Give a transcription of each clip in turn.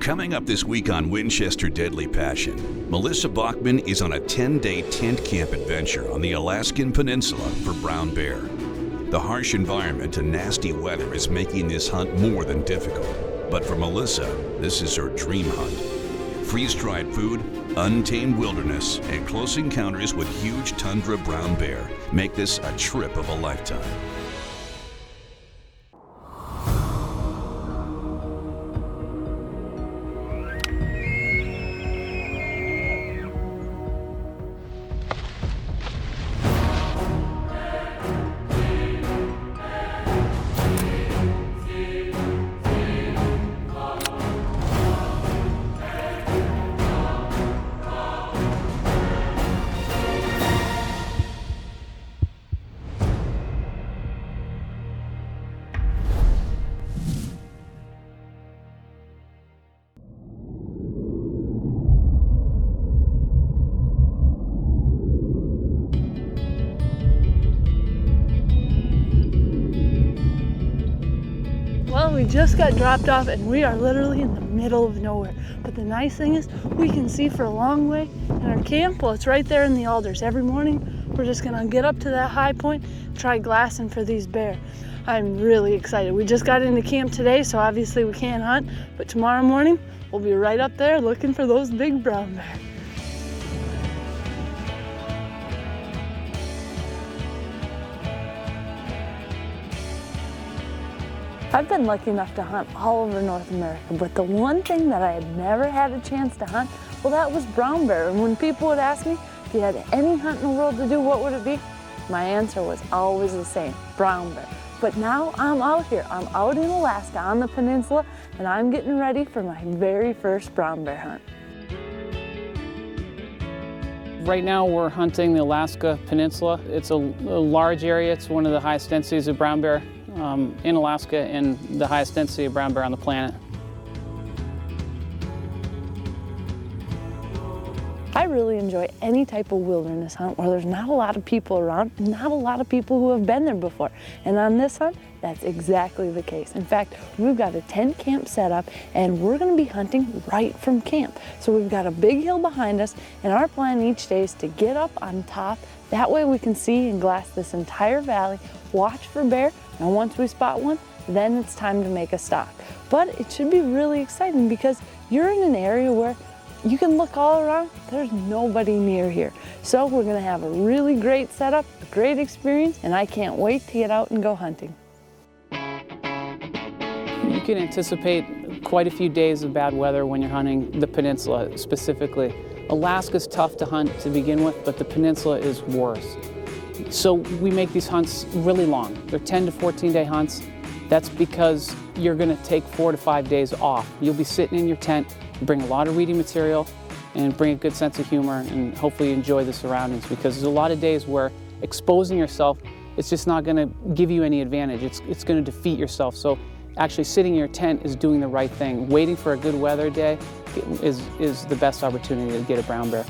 Coming up this week on Winchester Deadly Passion, Melissa Bachman is on a 10-day tent camp adventure on the Alaskan Peninsula for brown bear. The harsh environment and nasty weather is making this hunt more than difficult. But for Melissa, this is her dream hunt. Freeze-dried food, untamed wilderness, and close encounters with huge tundra brown bear make this a trip of a lifetime. Well, we just got dropped off and we are literally in the middle of nowhere. But the nice thing is we can see for a long way, and our camp, well, it's right there in the alders. Every morning we're just gonna get up to that high point, try glassing for these bear. I'm really excited. We just got into camp today, so obviously we can't hunt, but tomorrow morning we'll be right up there looking for those big brown bear. I've been lucky enough to hunt all over North America, but the one thing that I had never had a chance to hunt, well, that was brown bear. And when people would ask me, if you had any hunt in the world to do, what would it be? My answer was always the same, brown bear. But now I'm out here. I'm out in Alaska on the peninsula, and I'm getting ready for my very first brown bear hunt. Right now we're hunting the Alaska Peninsula. It's a large area. It's one of the highest densities of brown bear in Alaska and the highest density of brown bear on the planet. I really enjoy any type of wilderness hunt where there's not a lot of people around, and not a lot of people who have been there before. And on this hunt, that's exactly the case. In fact, we've got a tent camp set up and we're gonna be hunting right from camp. So we've got a big hill behind us, and our plan each day is to get up on top. That way we can see and glass this entire valley, watch for bear, and once we spot one, then it's time to make a stalk. But it should be really exciting because you're in an area where you can look all around, there's nobody near here. So we're gonna have a really great setup, a great experience, and I can't wait to get out and go hunting. You can anticipate quite a few days of bad weather when you're hunting the peninsula specifically. Alaska's tough to hunt to begin with, but the peninsula is worse. So we make these hunts really long. They're 10 to 14 day hunts. That's because you're gonna take 4 to 5 days off. You'll be sitting in your tent, bring a lot of reading material, and bring a good sense of humor, and hopefully enjoy the surroundings, because there's a lot of days where exposing yourself, it's just not gonna give you any advantage. It's gonna defeat yourself. So actually sitting in your tent is doing the right thing. Waiting for a good weather day is the best opportunity to get a brown bear.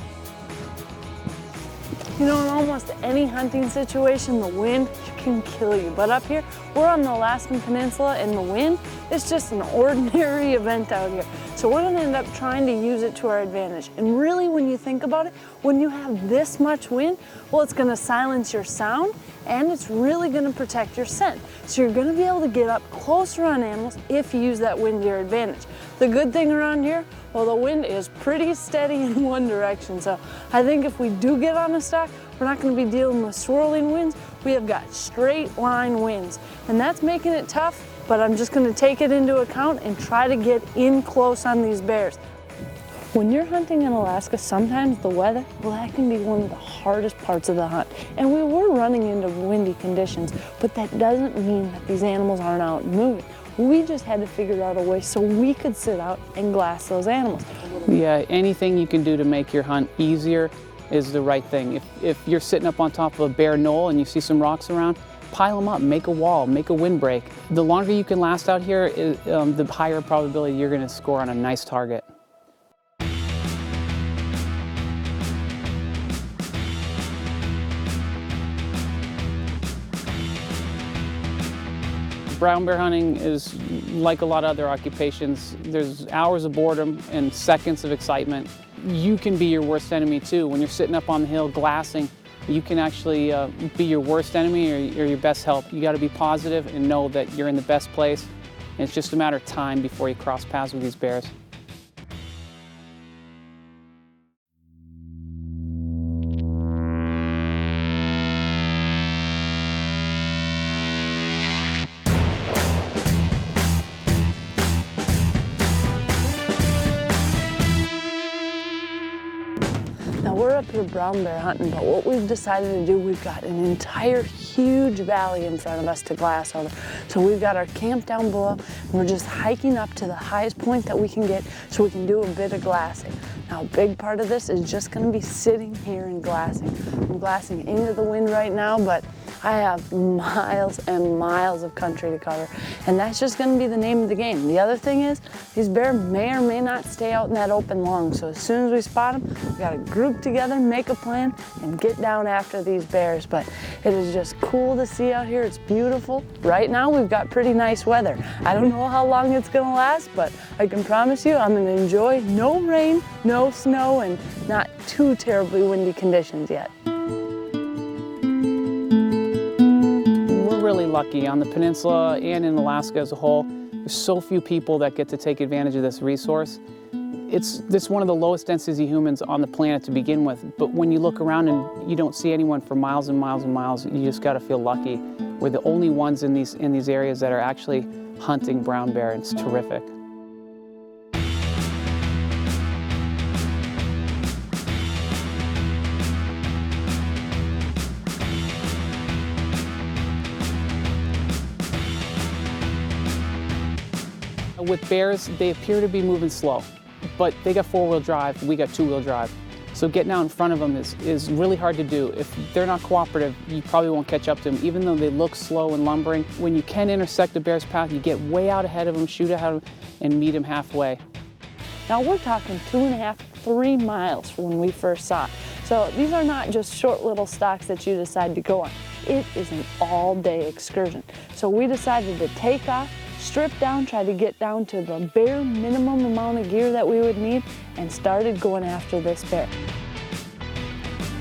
You know, in almost any hunting situation, the wind can kill you. But up here, we're on the Alaskan Peninsula, and the wind is just an ordinary event out here. So we're gonna end up trying to use it to our advantage. And really, when you think about it, when you have this much wind, well, it's gonna silence your sound, and it's really gonna protect your scent. So you're gonna be able to get up closer on animals if you use that wind to your advantage. The good thing around here, well, the wind is pretty steady in one direction. So I think if we do get on a stalk, we're not gonna be dealing with swirling winds. We have got straight line winds, and that's making it tough, but I'm just gonna take it into account and try to get in close on these bears. When you're hunting in Alaska, sometimes the weather, well, that can be one of the hardest parts of the hunt. And we were running into windy conditions, but that doesn't mean that these animals aren't out and moving. We just had to figure out a way so we could sit out and glass those animals. Yeah, anything you can do to make your hunt easier is the right thing. If you're sitting up on top of a bare knoll and you see some rocks around, pile them up, make a wall, make a windbreak. The longer you can last out here, the higher probability you're gonna score on a nice target. Brown bear hunting is like a lot of other occupations. There's hours of boredom and seconds of excitement. You can be your worst enemy too. When you're sitting up on the hill glassing, you can actually be your worst enemy or your best help. You got to be positive and know that you're in the best place. And it's just a matter of time before you cross paths with these bears. Now we're up here brown bear hunting, but what we've decided to do, we've got an entire huge valley in front of us to glass over. So we've got our camp down below, and we're just hiking up to the highest point that we can get so we can do a bit of glassing. Now a big part of this is just gonna be sitting here and glassing. I'm glassing into the wind right now, but I have miles and miles of country to cover, and that's just gonna be the name of the game. The other thing is, these bears may or may not stay out in that open long, so as soon as we spot them, we gotta group together, make a plan, and get down after these bears. But it is just cool to see out here. It's beautiful. Right now, we've got pretty nice weather. I don't know how long it's gonna last, but I can promise you I'm gonna enjoy no rain, no snow, and not too terribly windy conditions yet. Really lucky on the peninsula and in Alaska as a whole. There's so few people that get to take advantage of this resource. It's one of the lowest density humans on the planet to begin with, but when you look around and you don't see anyone for miles and miles and miles, you just got to feel lucky. We're the only ones in these areas that are actually hunting brown bear. It's terrific. With bears, they appear to be moving slow, but they got four-wheel drive, we got two-wheel drive. So getting out in front of them is really hard to do. If they're not cooperative, you probably won't catch up to them, even though they look slow and lumbering. When you can intersect a bear's path, you get way out ahead of them, shoot ahead of them, and meet them halfway. Now we're talking 2.5, 3 miles from when we first saw it. So these are not just short little stalks that you decide to go on. It is an all-day excursion. So we decided to take off, strip down, try to get down to the bare minimum amount of gear that we would need, and started going after this bear.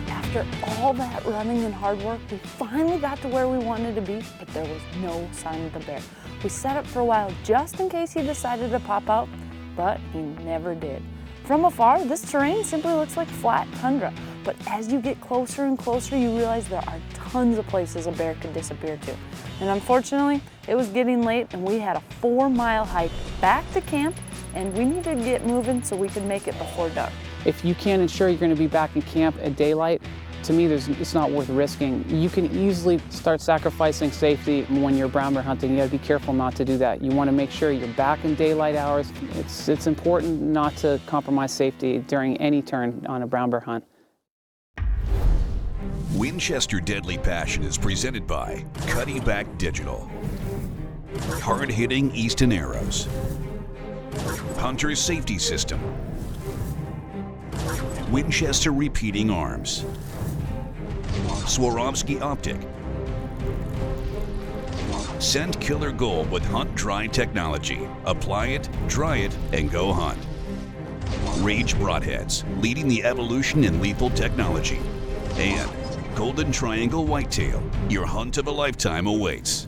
After all that running and hard work, we finally got to where we wanted to be, but there was no sign of the bear. We set up for a while just in case he decided to pop out, but he never did. From afar, this terrain simply looks like flat tundra, but as you get closer and closer, you realize there are tons of places a bear could disappear to. And unfortunately, it was getting late and we had a 4-mile hike back to camp, and we needed to get moving so we could make it before dark. If you can't ensure you're going to be back in camp at daylight, to me, it's not worth risking. You can easily start sacrificing safety when you're brown bear hunting. You got to be careful not to do that. You want to make sure you're back in daylight hours. It's important not to compromise safety during any turn on a brown bear hunt. Winchester Deadly Passion is presented by Cudde Back Digital, hard-hitting Easton Arrows, Hunter's Safety System, Winchester Repeating Arms, Swarovski Optic, Scent Killer Gold with Hunt Dry Technology. Apply it, dry it, and go hunt. Rage Broadheads, leading the evolution in lethal technology. And Golden Triangle Whitetail, your hunt of a lifetime awaits.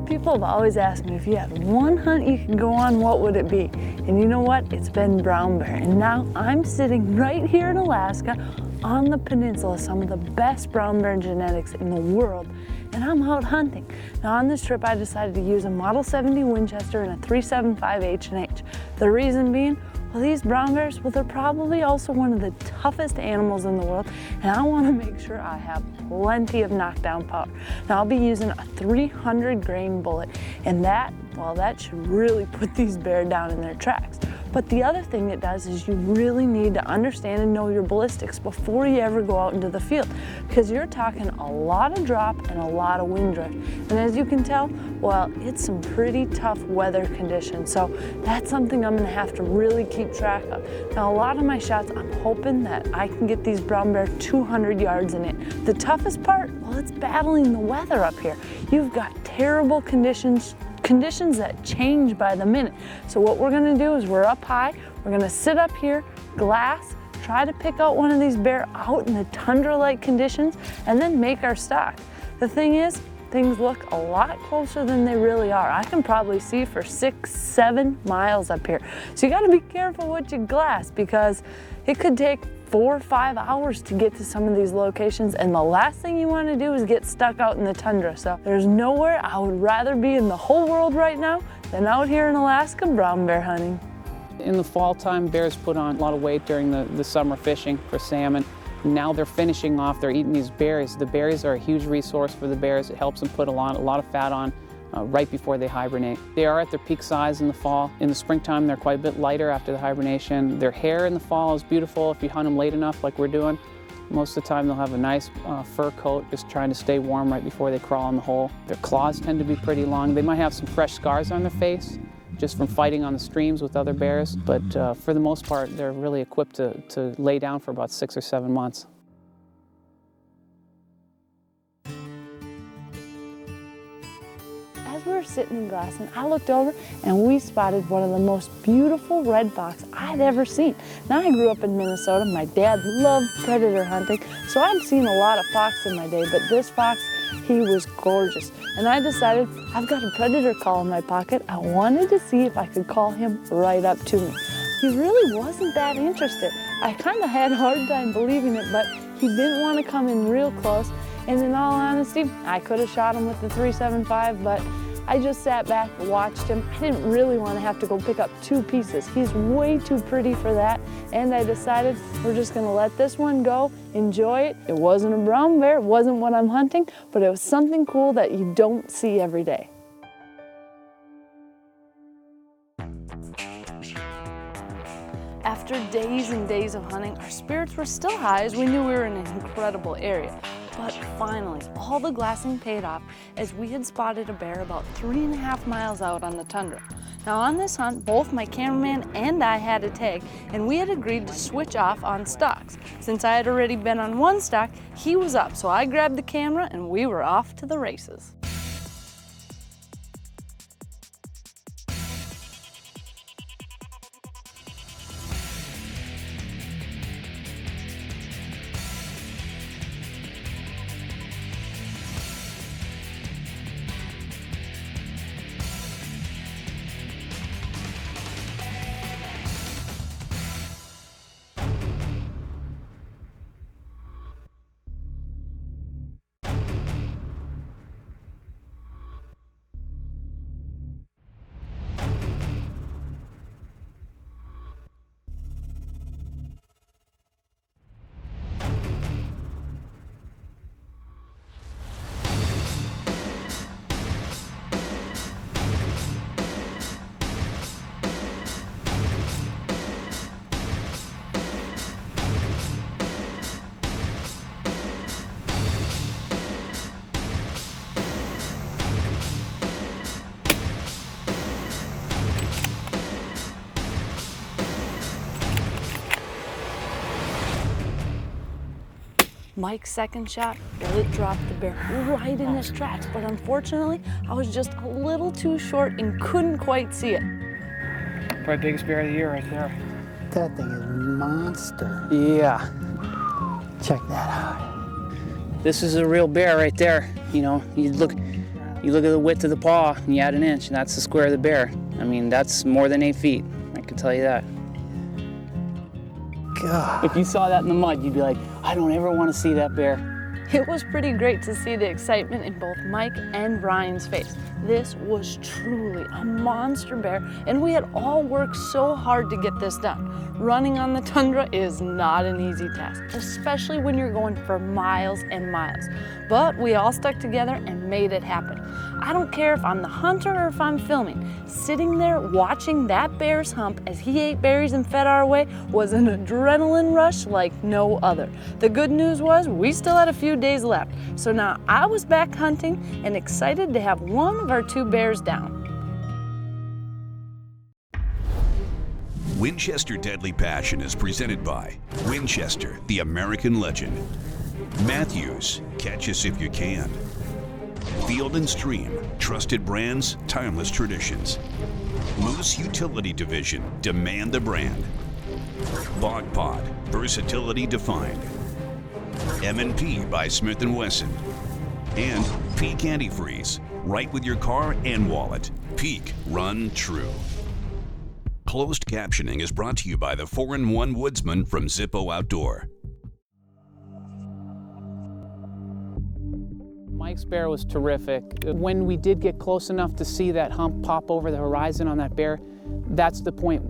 People have always asked me, if you had one hunt you could go on, what would it be? And you know what? It's been brown bear. And now I'm sitting right here in Alaska on the peninsula, some of the best brown bear genetics in the world, and I'm out hunting. Now on this trip I decided to use a Model 70 Winchester and a 375 H&H. The reason being, well, these brown bears, well, they're probably also one of the toughest animals in the world, and I want to make sure I have plenty of knockdown power. Now I'll be using a 300 grain bullet, and that, well, that should really put these bears down in their tracks. But the other thing it does is you really need to understand and know your ballistics before you ever go out into the field, because you're talking a lot of drop and a lot of wind drift. And as you can tell, well, it's some pretty tough weather conditions. So that's something I'm gonna have to really keep track of. Now, a lot of my shots, I'm hoping that I can get these brown bear 200 yards in it. The toughest part, well, it's battling the weather up here. You've got terrible conditions that change by the minute. So what we're gonna do is we're up high, we're gonna sit up here, glass, try to pick out one of these bear out in the tundra-like conditions, and then make our stock. The thing is, things look a lot closer than they really are. I can probably see for 6, 7 miles up here. So you gotta be careful what you glass, because it could take 4 or 5 hours to get to some of these locations, and the last thing you want to do is get stuck out in the tundra. So there's nowhere I would rather be in the whole world right now than out here in Alaska brown bear hunting. In the fall time, bears put on a lot of weight during the summer fishing for salmon. Now they're finishing off, they're eating these berries. The berries are a huge resource for the bears. It helps them put a lot of fat on right before they hibernate. They are at their peak size in the fall. In the springtime, they're quite a bit lighter after the hibernation. Their hair in the fall is beautiful if you hunt them late enough like we're doing. Most of the time they'll have a nice fur coat, just trying to stay warm right before they crawl in the hole. Their claws tend to be pretty long. They might have some fresh scars on their face just from fighting on the streams with other bears, but for the most part, they're really equipped to lay down for about 6 or 7 months. As we were sitting and glassing, I looked over and we spotted one of the most beautiful red fox I'd ever seen. Now, I grew up in Minnesota. My dad loved predator hunting, so I'd seen a lot of fox in my day, but this fox, he was gorgeous. And I decided, I've got a predator call in my pocket. I wanted to see if I could call him right up to me. He really wasn't that interested. I kind of had a hard time believing it, but he didn't want to come in real close. And in all honesty, I could have shot him with the .375, but I just sat back and watched him. I didn't really want to have to go pick up 2 pieces. He's way too pretty for that. And I decided we're just gonna let this one go, enjoy it. It wasn't a brown bear, it wasn't what I'm hunting, but it was something cool that you don't see every day. After days and days of hunting, our spirits were still high as we knew we were in an incredible area. But finally, all the glassing paid off as we had spotted a bear about 3.5 miles out on the tundra. Now, on this hunt, both my cameraman and I had a tag, and we had agreed to switch off on stalks. Since I had already been on one stalk, he was up, so I grabbed the camera and we were off to the races. Mike's second shot, well, it dropped the bear right in his tracks, but unfortunately, I was just a little too short and couldn't quite see it. Probably biggest bear of the year right there. That thing is a monster. Yeah. Check that out. This is a real bear right there. You know, you look at the width of the paw and you add an inch, and that's the square of the bear. I mean, that's more than 8 feet, I can tell you that. God. If you saw that in the mud, you'd be like, I don't ever want to see that bear. It was pretty great to see the excitement in both Mike and Brian's face. This was truly a monster bear, and we had all worked so hard to get this done. Running on the tundra is not an easy task, especially when you're going for miles and miles. But we all stuck together and made it happen. I don't care if I'm the hunter or if I'm filming. Sitting there watching that bear's hump as he ate berries and fed our way was an adrenaline rush like no other. The good news was we still had a few days left. So now I was back hunting and excited to have one of our 2 bears down. Winchester Deadly Passion is presented by Winchester, the American legend. Matthews, catch us if you can. Field and Stream, trusted brands, timeless traditions. Moose Utility Division, demand the brand. Bog Pod, versatility defined. M&P by Smith & Wesson. And Peak Antifreeze, right with your car and wallet. Peak, run true. Closed captioning is brought to you by the 4-in-1 Woodsman from Zippo Outdoor. Mike's bear was terrific. When we did get close enough to see that hump pop over the horizon on that bear, that's the point.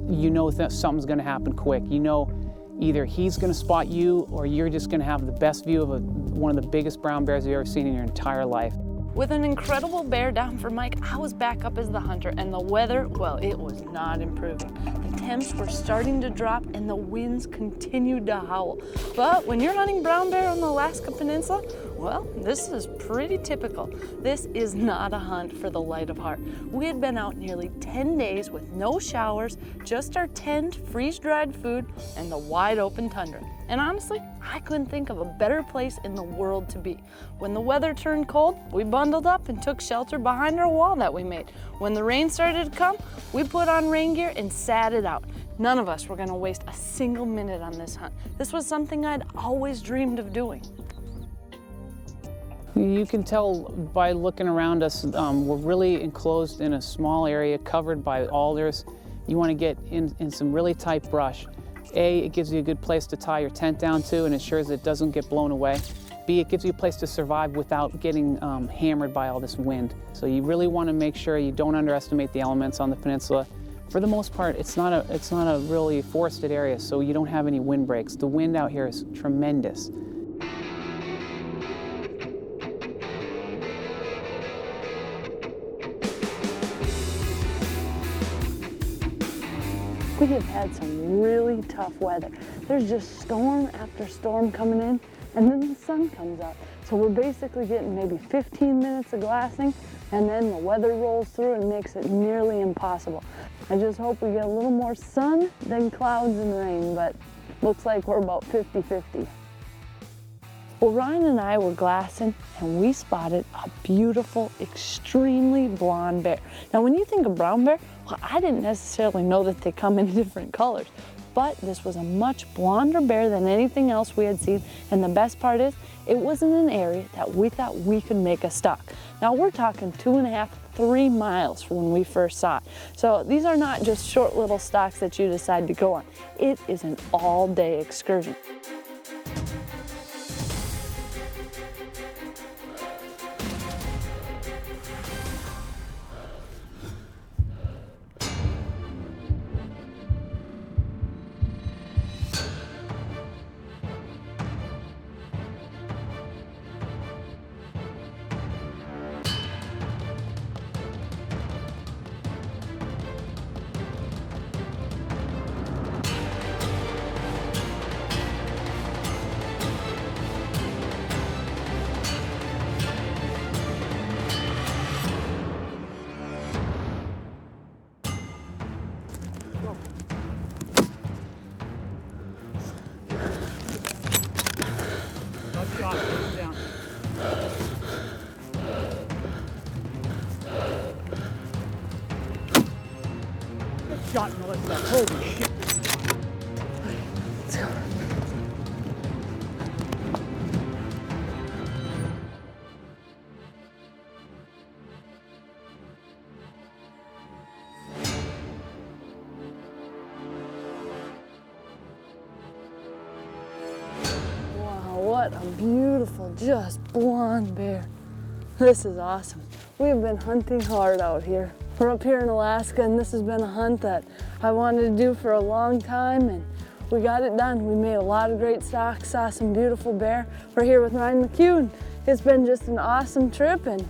You know that something's gonna happen quick. You know either he's gonna spot you or you're just gonna have the best view of one of the biggest brown bears you've ever seen in your entire life. With an incredible bear down for Mike, I was back up as the hunter, and the weather, well, it was not improving. The temps were starting to drop and the winds continued to howl. But when you're hunting brown bear on the Alaskan Peninsula, well, this is pretty typical. This is not a hunt for the light of heart. We had been out nearly 10 days with no showers, just our tent, freeze-dried food, and the wide open tundra. And honestly, I couldn't think of a better place in the world to be. When the weather turned cold, we bundled up and took shelter behind our wall that we made. When the rain started to come, we put on rain gear and sat it out. None of us were gonna waste a single minute on this hunt. This was something I'd always dreamed of doing. You can tell by looking around us, we're really enclosed in a small area covered by alders. You want to get in some really tight brush. A, it gives you a good place to tie your tent down to and ensures it doesn't get blown away. B, it gives you a place to survive without getting hammered by all this wind. So you really want to make sure you don't underestimate the elements on the peninsula. For the most part, it's not a really forested area, so you don't have any wind breaks. The wind out here is tremendous. We have had some really tough weather. There's just storm after storm coming in, and then the sun comes out. So we're basically getting maybe 15 minutes of glassing, and then the weather rolls through and makes it nearly impossible. I just hope we get a little more sun than clouds and rain, but looks like we're about 50-50. Well, Ryan and I were glassing, and we spotted a beautiful, extremely blonde bear. Now, when you think of brown bear, well, I didn't necessarily know that they come in different colors, but this was a much blonder bear than anything else we had seen, and the best part is, it was in an area that we thought we could make a stalk. Now, we're talking 2.5, 3 miles from when we first saw it. So these are not just short little stalks that you decide to go on. It is an all-day excursion. Shot, Melissa. Holy shit. Let's go. Wow, what a beautiful, just blonde bear. This is awesome. We have been hunting hard out here. We're up here in Alaska, and this has been a hunt that I wanted to do for a long time, and we got it done. We made a lot of great stalks, saw some beautiful bear. We're here with Ryan McCue, and it's been just an awesome trip, and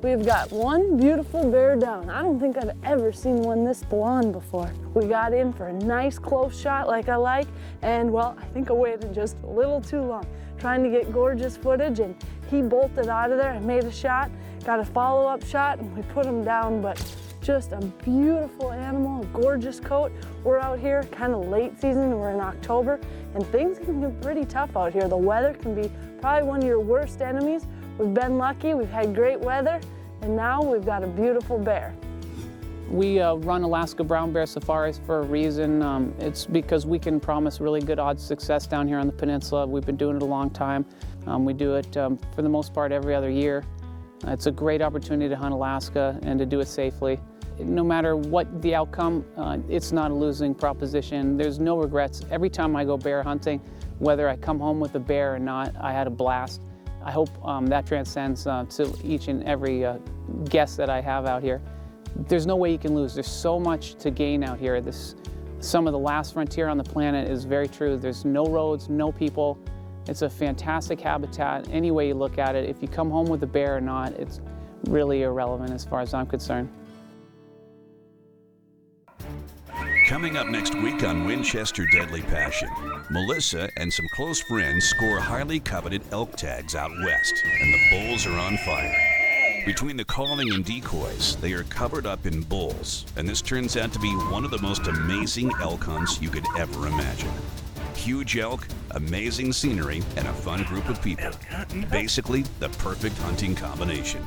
We've got one beautiful bear down. I don't think I've ever seen one this blonde before. We got in for a nice close shot like I like, and well, I think I waited just a little too long trying to get gorgeous footage, and he bolted out of there and made a shot, got a follow-up shot, and we put him down, but just a beautiful animal, a gorgeous coat. We're out here kind of late season, we're in October, and things can get pretty tough out here. The weather can be probably one of your worst enemies. We've been lucky, we've had great weather, and now we've got a beautiful bear. We run Alaska brown bear safaris for a reason. It's because we can promise really good odds of success down here on the peninsula. We've been doing it a long time. We do it for the most part every other year. It's a great opportunity to hunt Alaska and to do it safely. No matter what the outcome, it's not a losing proposition. There's no regrets. Every time I go bear hunting, whether I come home with a bear or not, I had a blast. I hope that transcends to each and every guest that I have out here. There's no way you can lose. There's so much to gain out here. Some of the last frontier on the planet is very true. There's no roads, no people. It's a fantastic habitat. Any way you look at it, if you come home with a bear or not, it's really irrelevant as far as I'm concerned. Coming up next week on Winchester Deadly Passion, Melissa and some close friends score highly coveted elk tags out west, and the bulls are on fire. Between the calling and decoys, they are covered up in bulls, and this turns out to be one of the most amazing elk hunts you could ever imagine. Huge elk, amazing scenery, and a fun group of people. Basically, the perfect hunting combination.